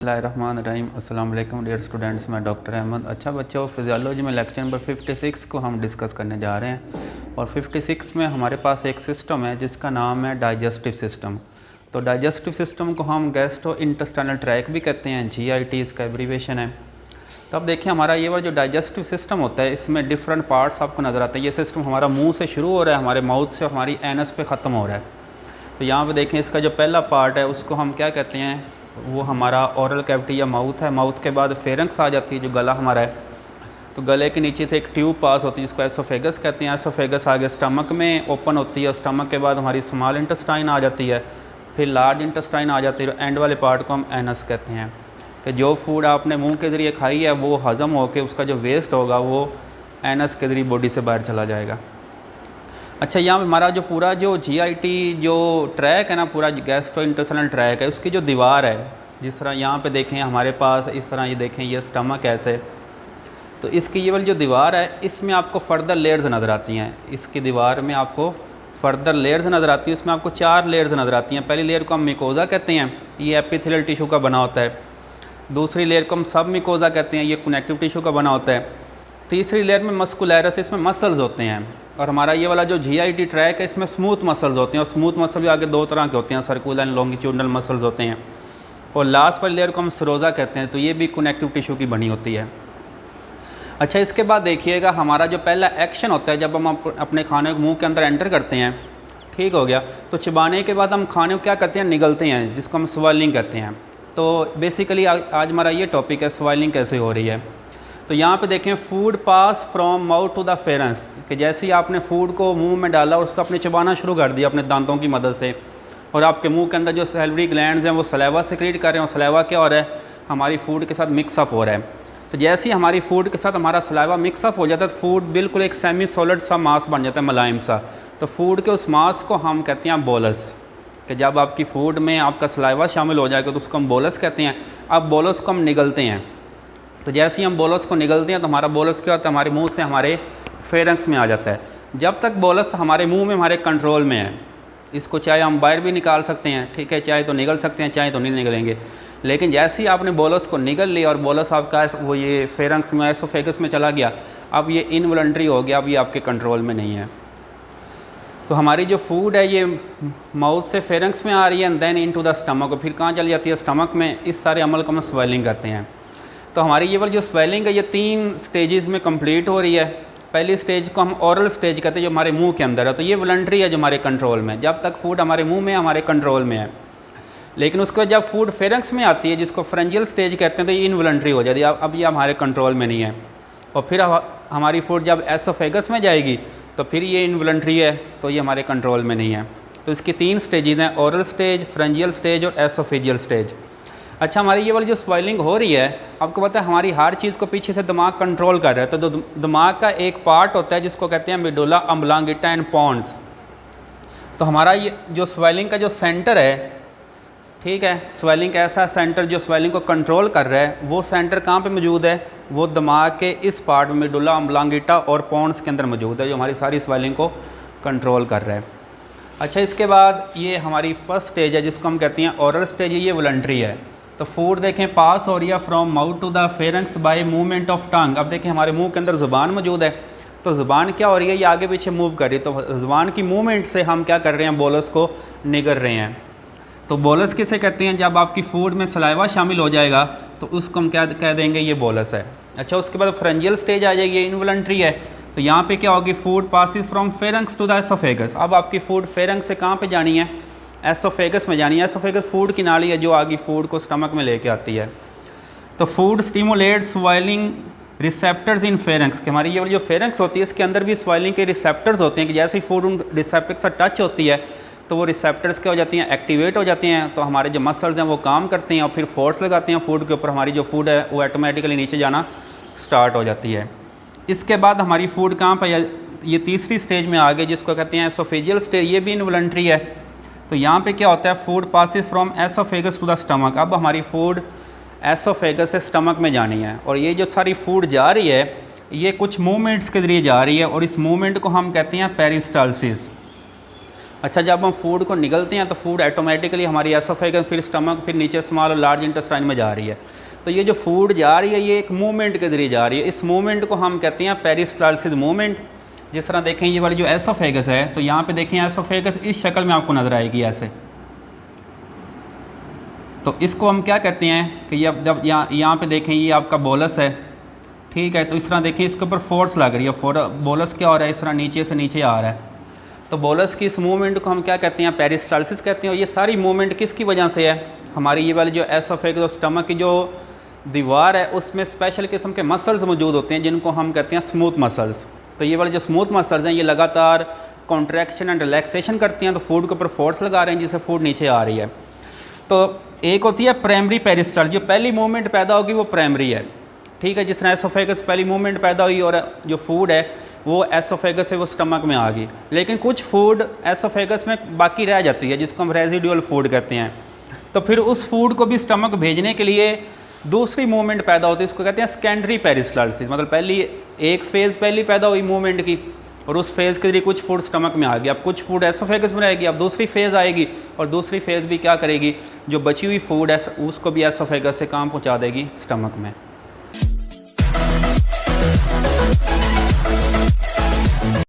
बिस्मिल्लाहिर्रहमानिर्रहीम। अस्सलाम वालेकुम डियर स्टूडेंट्स, मैं डॉक्टर अहमद। अच्छा बच्चों, फिजियोलॉजी में लेक्चर नंबर 56 को हम डिस्कस करने जा रहे हैं और 56 में हमारे पास एक सिस्टम है जिसका नाम है डाइजेस्टिव सिस्टम। तो डाइजेस्टिव सिस्टम को हम गैस्ट्रो इंटेस्टाइनल ट्रैक भी कहते हैं, GIT इसका एब्रीविएशन है। तो अब देखिए, हमारा ये वाला जो डाइजेस्टिव सिस्टम होता है इसमें डिफरेंट पार्ट्स आपको नज़र आते हैं। ये सिस्टम हमारा मुँह से शुरू हो रहा है, हमारे माउथ से और हमारी एनस पे ख़त्म हो रहा है। तो यहाँ पे देखें, इसका जो पहला पार्ट है उसको हम क्या कहते हैं, वो हमारा ओरल कैविटी या माउथ है। माउथ के बाद फेरेंक्स आ जाती है जो गला हमारा है। तो गले के नीचे से एक ट्यूब पास होती है जिसको एसोफेगस कहते हैं। एसोफेगस आगे स्टमक में ओपन होती है और स्टमक के बाद हमारी स्मॉल इंटेस्टाइन आ जाती है, फिर लार्ज इंटेस्टाइन आ जाती है और एंड वाले पार्ट को हम एनस कहते हैं। कि जो फूड आपने मुँह के ज़रिए खाई है वो हज़म होकर उसका जो वेस्ट होगा वो एनस के ज़रिए बॉडी से बाहर चला जाएगा। अच्छा, यहाँ हमारा जो पूरा जो GIT जो ट्रैक है ना, पूरा गैस्ट्रो इंटेस्टाइनल ट्रैक है, उसकी जो दीवार है, जिस तरह यहाँ पे देखें हमारे पास इस तरह ये देखें, ये स्टमक ऐसे, तो इसकी ये वाली जो दीवार है इसमें आपको फर्दर लेयर्स नज़र आती हैं। इसकी दीवार में आपको फर्दर लेयर्स नज़र आती हैं। इसमें आपको 4 लेयर्स नज़र आती हैं। पहली लेयर को हम मिकोज़ा कहते हैं, ये एपिथेलियल टिश्यू का बना होता है। दूसरी लेयर को हम सब मिकोज़ा कहते हैं, ये कनेक्टिव टिश्यू का बना होता है। तीसरी लेयर में मस्कुलरस, इसमें मसल्स होते हैं। और हमारा ये वाला जो GIT ट्रैक है इसमें स्मूथ मसल्स होते हैं। और स्मूथ मसल भी आगे 2 तरह के होते हैं, सर्कुलर एंड लॉन्गिट्यूडनल मसल्स होते हैं। और लास्ट वाली लेयर को हम सरोजा कहते हैं, तो ये भी कनेक्टिव टिश्यू की बनी होती है। अच्छा, इसके बाद देखिएगा, हमारा जो पहला एक्शन होता है जब हम अपने खाने को मुंह के अंदर एंटर करते हैं, ठीक हो गया, तो चबाने के बाद हम खाने को क्या करते हैं, निगलते हैं, जिसको हम स्वेलिंग कहते हैं। तो बेसिकली आज हमारा ये टॉपिक है, स्वेलिंग कैसे हो रही है। तो यहाँ पे देखें, food pass from mouth to the pharynx, कि जैसे ही आपने फूड को मुंह में डाला और उसको अपने चबाना शुरू कर दिया अपने दांतों की मदद से, और आपके मुंह के अंदर जो सैलरी ग्लैंड्स हैं वो सलेवा सिक्रीट कर रहे हैं, और सलेवा क्या हो रहा है, हमारी फूड के साथ मिक्सअप हो रहा है। तो जैसे ही हमारी फूड के साथ हमारा सलेवा मिक्सअप हो जाता है तो फूड बिल्कुल एक सेमी सॉलिड सा मास बन जाता है, मुलायम सा। तो फूड के उस मास को हम कहते हैं बोलस, कि जब आपकी फूड में आपका सलाइवा शामिल हो जाएगा तो उसको हम बोलस कहते हैं। अब बोलस को हम निगलते हैं। तो जैसे ही हम बोलस को निगलते हैं तो हमारा बोलस क्या होता है, हमारे मुंह से हमारे फेरेंक्स में आ जाता है। जब तक बोलस हमारे मुंह में हमारे कंट्रोल में है, इसको चाहे हम बाहर भी निकाल सकते हैं, ठीक है, चाहे तो निगल सकते हैं, चाहे तो नहीं निगलेंगे। लेकिन जैसे ही आपने बोलस को निगल लिया और बोलस आपका वो ये फेरेंक्स में एसोफेगस में चला गया, अब ये इनवॉलंटरी हो गया, अब ये आपके कंट्रोल में नहीं है। तो हमारी जो फूड है ये माउथ से फेरेंक्स में आ रही है and then into the stomach, फिर कहाँ चली जाती है, स्टमक में। इस सारे अमल को हम स्वेलिंग कहते हैं। तो हमारी ये वाली जो स्वेलिंग है ये 3 स्टेजेस में कंप्लीट हो रही है। पहली स्टेज को हम ओरल स्टेज कहते हैं, जो हमारे मुंह के अंदर है। तो ये वॉलंटरी है जो हमारे कंट्रोल में, जब तक फूड हमारे मुंह में हमारे कंट्रोल में है। लेकिन उसके बाद जब फूड फेरेंक्स में आती है, जिसको फ्रेंजियल स्टेज कहते हैं, तो ये इनवॉलंटरी हो जाती है, अब ये हमारे कंट्रोल में नहीं है। और फिर हमारी फूड जब एसोफेगस में जाएगी तो फिर ये इनवॉलंटरी है, तो ये हमारे कंट्रोल में नहीं है। तो इसकी 3 स्टेजेस हैं, ओरल स्टेज, फ्रेंजियल स्टेज और एसोफेजियल स्टेज। अच्छा, हमारी ये वाली जो स्वेलिंग हो रही है, आपको पता है हमारी हर चीज़ को पीछे से दिमाग कंट्रोल कर रहा है। तो दिमाग का एक पार्ट होता है जिसको कहते हैं मेडुला ऑब्लांगेटा एंड पोन्स। तो हमारा ये जो स्वेलिंग का जो सेंटर है, ठीक है, स्वेलिंग का ऐसा सेंटर जो स्वेलिंग को कंट्रोल कर रहा है, वो सेंटर कहाँ पे मौजूद है, वो दिमाग के इस पार्ट में मेडुला ऑब्लांगेटा और पोन्स के अंदर मौजूद है, जो हमारी सारी स्वेलिंग को कंट्रोल कर रहा है। अच्छा, इसके बाद ये हमारी फर्स्ट स्टेज है जिसको हम कहते हैं ओरल स्टेज, ये वॉलंटरी है। तो फूड देखें पास हो रही है from mouth to the pharynx by movement of tongue. अब देखें हमारे मुंह के अंदर ज़ुबान मौजूद है, तो ज़ुबान क्या हो रही है, ये आगे पीछे मूव कर रही है। तो ज़ुबान की मूवमेंट से हम क्या कर रहे हैं, बोलस को निगल रहे हैं। तो बोलस किसे कहते हैं, जब आपकी फूड में सलाइवा शामिल हो जाएगा तो उसको हम क्या कह देंगे, ये बोलस है। अच्छा, उसके बाद फ्रेंजियल स्टेज आ जाएगी, इनवॉलंटरी है। तो यहाँ पे क्या होगी, food passes from pharynx to the oesophagus. अब आपकी फूड फेरेंक्स से कहाँ पे जानी है, एसोफेगस में जानी है। एसोफेगस फूड की नाली है जो आगे फूड को स्टमक में लेके आती है। तो फूड स्टिमुलेट्स स्वेलिंग रिसेप्टर्स इन फेरेंक्स, कि हमारी ये वाली जो फेरेंक्स होती है इसके अंदर भी स्वेलिंग के रिसेप्टर्स होते हैं, कि जैसे ही फूड उन रिसेप्टर के साथ टच होती है तो वो रिसेप्टर्स क्या हो जाती हैं, एक्टिवेट हो जाती हैं। तो हमारे जो मसल्स हैं वो काम करते हैं और फिर फोर्स लगाते हैं फूड के ऊपर, हमारी जो फूड है वो ऑटोमेटिकली नीचे जाना स्टार्ट हो जाती है। इसके बाद हमारी फूड कहाँ पर, ये तीसरी स्टेज में आ गई जिसको कहते हैं एसोफेजियल स्टेज, ये भी इनवॉलंटरी है। तो यहाँ पे क्या होता है, food passes from oesophagus to the stomach. अब हमारी फूड एसोफेगस से स्टमक में जानी है, और ये जो सारी फूड जा रही है ये कुछ मूवमेंट्स के ज़रिए जा रही है, और इस मूवमेंट को हम कहते हैं पेरिस्टालसिस। अच्छा, जब हम फूड को निगलते हैं तो फूड ऑटोमेटिकली हमारी एसोफेगस, फिर स्टमक, फिर नीचे स्मॉल और लार्ज इंटेस्टाइन में जा रही है। तो ये जो फूड जा रही है ये एक मूवमेंट के ज़रिए जा रही है। इस मूवमेंट को हम कहते हैं पेरिस्टालसिस मूवमेंट। जिस तरह देखें ये वाली जो एसोफेगस है, तो यहाँ पे देखें एसोफेगस इस शक्ल में आपको नज़र आएगी ऐसे। तो इसको हम क्या कहते हैं कि ये जब यहाँ पे देखें ये आपका बोलस है, ठीक है। तो इस तरह देखें इसके ऊपर फोर्स लग रही है, बोलस क्या हो रहा है, इस तरह नीचे से नीचे आ रहा है। तो बोलस की इस मूवमेंट को हम क्या कहते हैं, पेरिस्टालसिस कहते हैं। और ये सारी मूवमेंट किसकी वजह से है, हमारी ये वाली जो एसोफेगस और स्टमक की जो दीवार है उसमें स्पेशल किस्म के मसल्स मौजूद होते हैं जिनको हम कहते हैं स्मूथ मसल्स। तो ये वाले जो स्मूथ मसल्स हैं ये लगातार कॉन्ट्रैक्शन एंड रिलैक्सेशन करती हैं, तो फूड के ऊपर फोर्स लगा रहे हैं जिससे फूड नीचे आ रही है। तो एक होती है प्राइमरी पेरिस्टाल, जो पहली मूवमेंट पैदा होगी वो प्राइमरी है, ठीक है। जिस तरह एसोफेगस पहली मूवमेंट पैदा हुई और जो फूड है वो एसोफेगस से वो स्टमक में आ गई, लेकिन कुछ फूड एसोफेगस में बाकी रह जाती है जिसको हम रेजिडुअल फूड कहते हैं। तो फिर उस फूड को भी स्टमक भेजने के लिए दूसरी मूवमेंट पैदा होती है, इसको कहते हैं सेकेंडरी पेरिस्टालसिस। मतलब पहली एक फ़ेज़ पहली पैदा हुई मूवमेंट की और उस फेज़ के लिए कुछ फूड स्टमक में आ गया, अब कुछ फूड एसोफेगस में रहेगी, अब दूसरी फेज़ आएगी और दूसरी फेज़ भी क्या करेगी, जो बची हुई फूड है उसको भी एसोफेगस से काम पहुंचा देगी स्टमक में।